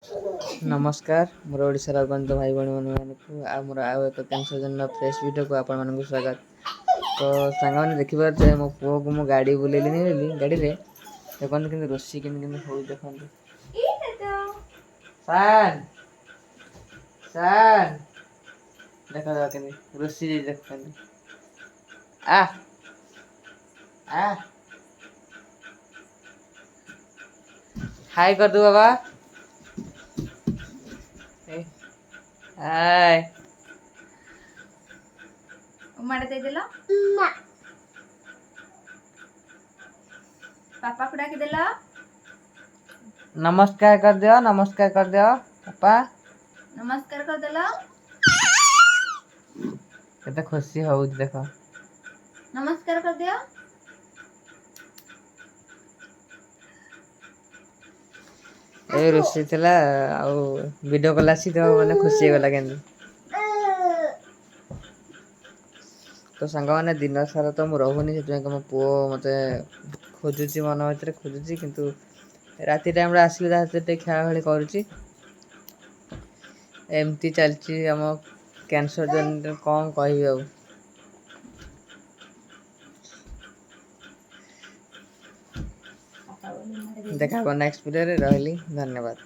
नमस्कार मोर ओडिशार अगणित भाई भौणी मानक मोर आउ एक कैंसर जन फ्रेश वीडियो को आपण मानक स्वागत। तो सांग मैंने देखिए मो पुओ को मो गाड़ी बुलेली गाड़ी रे देखते कि रोषी के हो देखते सान सान देखा के रोषी देखते आ आ हाय कर दो बाबा हाय उम्माड़े दे दिला पापा को डाकी दिला नमस्कार कर दियो पापा नमस्कार कर दिला केते खुशी हो देख नमस्कार कर दिया ए रोषी थिला आ वीडियो कॉल आसी तो माने खुशी गला केन तो सांग मैंने दिन सारा तो मु रहूनी से मो पुओ मते खोजुची मन भीतर खोजुची किंतु राति टाइम रे आसिले जाते खेला खेली करूची एमती चलची आम कैंसर जन कौन कहबी आ देखा नेक्स्ट वीडियो रे रहली धन्यवाद।